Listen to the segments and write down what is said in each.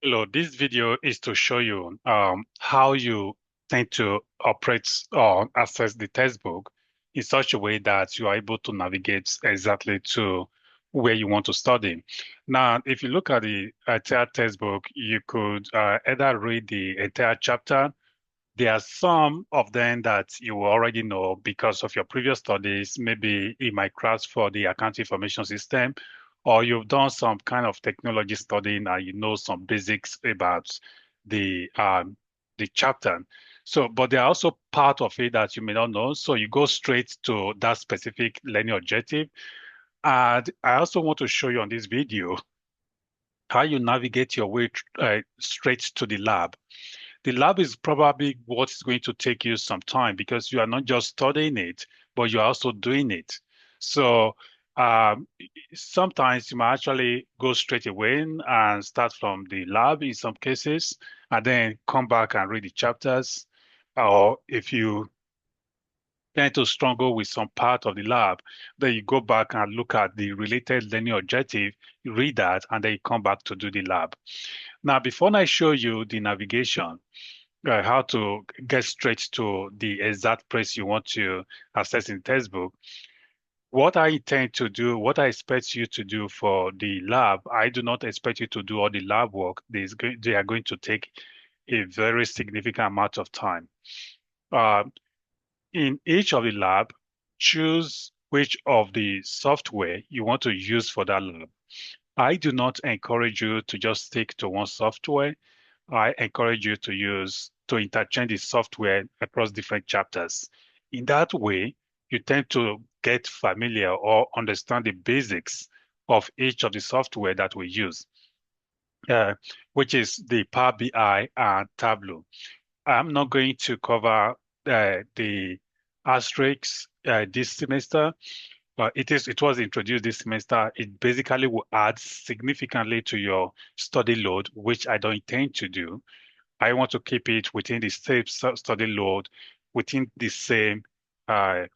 Hello, this video is to show you how you tend to operate or access the textbook in such a way that you are able to navigate exactly to where you want to study. Now, if you look at the entire textbook, you could either read the entire chapter. There are some of them that you already know because of your previous studies, maybe in my class for the account information system, or you've done some kind of technology studying and you know some basics about the um, the chapter. So, but there are also part of it that you may not know. So you go straight to that specific learning objective. And I also want to show you on this video how you navigate your way straight to the lab. The lab is probably what is going to take you some time because you are not just studying it, but you're also doing it. So um, sometimes you might actually go straight away and start from the lab in some cases, and then come back and read the chapters. Or if you tend to struggle with some part of the lab, then you go back and look at the related learning objective, you read that, and then you come back to do the lab. Now, before I show you the navigation, how to get straight to the exact place you want to access in textbook. What I intend to do, what I expect you to do for the lab, I do not expect you to do all the lab work. They are going to take a very significant amount of time. Uh, in each of the lab, choose which of the software you want to use for that lab. I do not encourage you to just stick to one software. I encourage you to interchange the software across different chapters. In that way, you tend to get familiar or understand the basics of each of the software that we use, uh, which is the Power BI and Tableau. I'm not going to cover the asterisks this semester. It was introduced this semester. It basically will add significantly to your study load, which I don't intend to do. I want to keep it within the same study load, within the same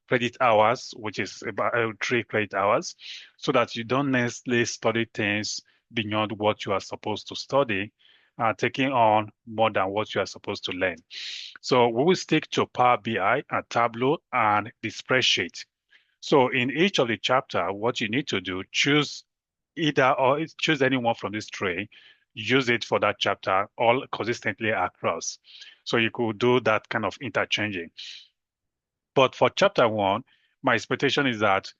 credit hours, which is about 3 credit hours, so that you don't necessarily study things beyond what you are supposed to study, taking on more than what you are supposed to learn. So we will stick to Power BI and Tableau and the spreadsheet. So in each of the chapter, what you need to do, choose any one from these three, use it for that chapter all consistently across. So you could do that kind of interchanging. But for chapter one, my expectation is that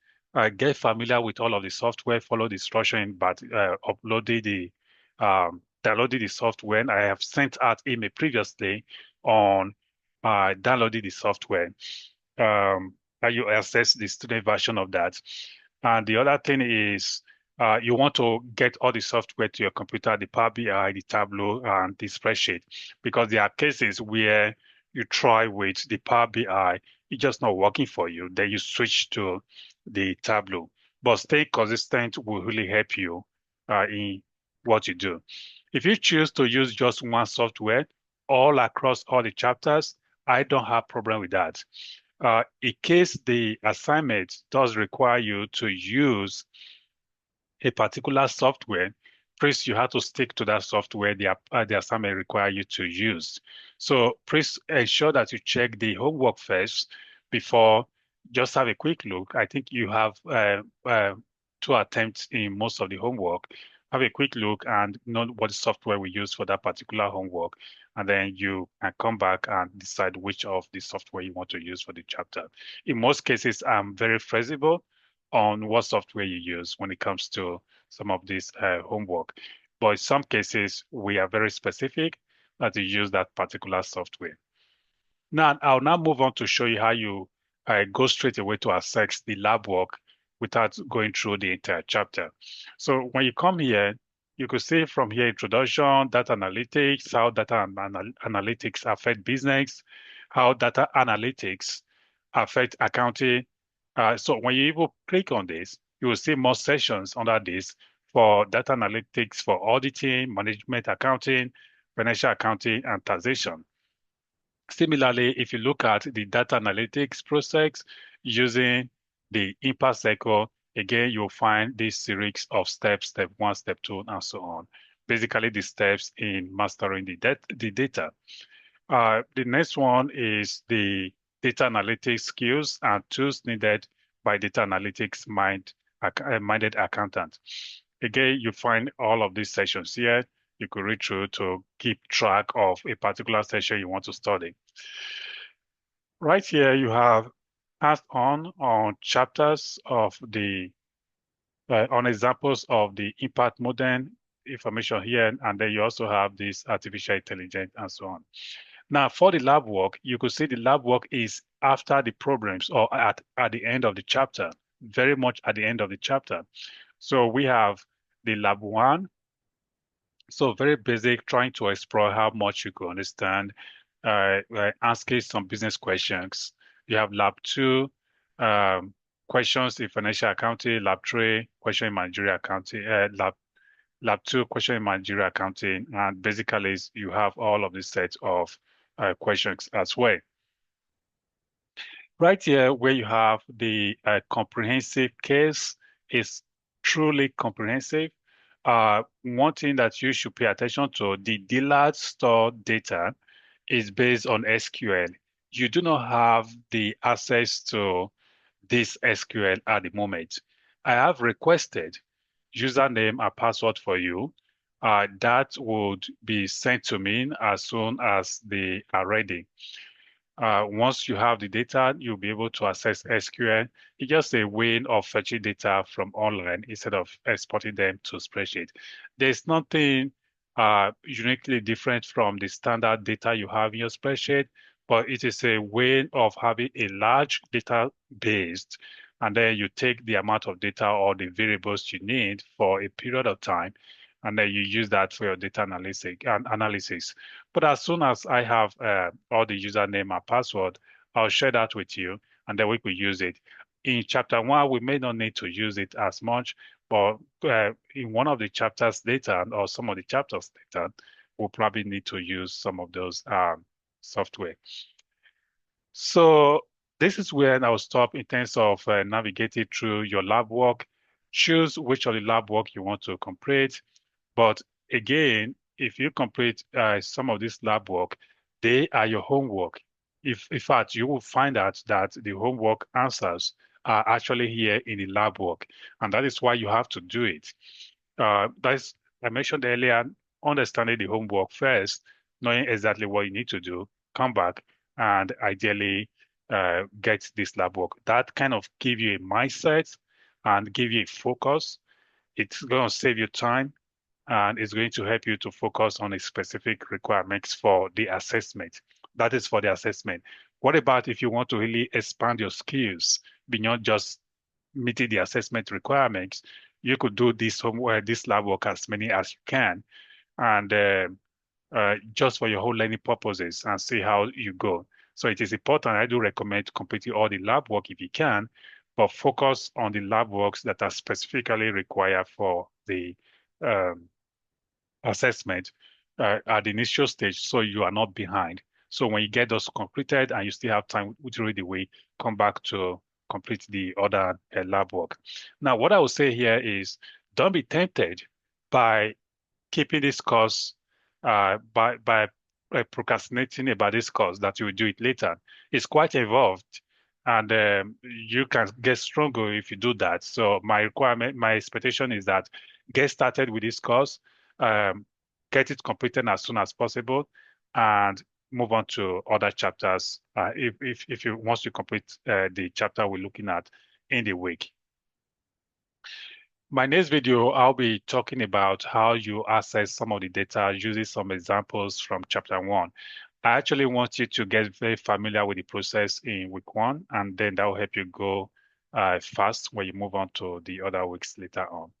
get familiar with all of the software, follow the instruction, but downloaded the software. And I have sent out email previously on downloading the software. How you access the student version of that. And the other thing is you want to get all the software to your computer, the Power BI, the Tableau, and the spreadsheet, because there are cases where you try with the Power BI, it's just not working for you. Then you switch to the Tableau. But stay consistent will really help you in what you do. If you choose to use just one software all across all the chapters, I don't have problem with that. In case the assignment does require you to use a particular software, please you have to stick to that software the assignment require you to use. So please ensure that you check the homework first before just have a quick look. I think you have 2 attempts in most of the homework. Have a quick look and know what software we use for that particular homework. And then you can come back and decide which of the software you want to use for the chapter. In most cases, I'm very flexible on what software you use when it comes to some of this homework. But in some cases, we are very specific that you use that particular software. Now, I'll now move on to show you how you go straight away to access the lab work without going through the entire chapter. So when you come here, you could see from here, introduction, data analytics, how data analytics affect business, how data analytics affect accounting. So when you even click on this, you will see more sections under this for data analytics for auditing, management accounting, financial accounting, and taxation. Similarly, if you look at the data analytics process using the impact cycle, again, you'll find this series of steps, step one, step two, and so on. basically the steps in mastering the data. The next one is the data analytics skills and tools needed by data analytics minded accountant. Again, you find all of these sessions here. You could read through to keep track of a particular session you want to study. Right here, you have passed on chapters of the on examples of the impact modern information here, and then you also have this artificial intelligence and so on. Now, for the lab work, you could see the lab work is after the problems or at the end of the chapter, very much at the end of the chapter. So we have the lab one. So very basic, trying to explore how much you could understand, asking some business questions. You have lab two, questions in financial accounting, lab three, question in managerial accounting, lab two, question in managerial accounting, and basically you have all of the set of questions as well. Right here, where you have the comprehensive case is truly comprehensive. One thing that you should pay attention to, the dealer store data is based on SQL. You do not have the access to this SQL at the moment. I have requested username and password for you. That would be sent to me as soon as they are ready. Once you have the data, you'll be able to access SQL. It's just a way of fetching data from online instead of exporting them to spreadsheet. There's nothing uniquely different from the standard data you have in your spreadsheet, but it is a way of having a large database, and then you take the amount of data or the variables you need for a period of time, and then you use that for your data analysis. But as soon as I have all the username and password, I'll share that with you, and then we could use it. In chapter one, we may not need to use it as much, but in one of the chapters later, or some of the chapters later, we'll probably need to use some of those software. So this is where I'll stop in terms of navigating through your lab work. Choose which of the lab work you want to complete. But again, if you complete some of this lab work, they are your homework. If in fact you will find out that the homework answers are actually here in the lab work, and that is why you have to do it. That's I mentioned earlier, understanding the homework first, knowing exactly what you need to do, come back and ideally get this lab work. That kind of give you a mindset and give you a focus. It's going to save you time and it's going to help you to focus on a specific requirements for the assessment. That is for the assessment. What about if you want to really expand your skills beyond just meeting the assessment requirements? You could do this homework, this lab work as many as you can, and just for your whole learning purposes and see how you go. So it is important. I do recommend completing all the lab work if you can, but focus on the lab works that are specifically required for the um, assessment at the initial stage so you are not behind. So when you get those completed and you still have time during the week, come back to complete the other lab work. Now, what I would say here is don't be tempted by keeping this course, by procrastinating about this course that you will do it later. It's quite involved and you can get stronger if you do that. So my expectation is that get started with this course, um, get it completed as soon as possible, and move on to other chapters if you once you complete the chapter we're looking at in the week. My next video, I'll be talking about how you access some of the data using some examples from chapter one. I actually want you to get very familiar with the process in week one, and then that will help you go fast when you move on to the other weeks later on.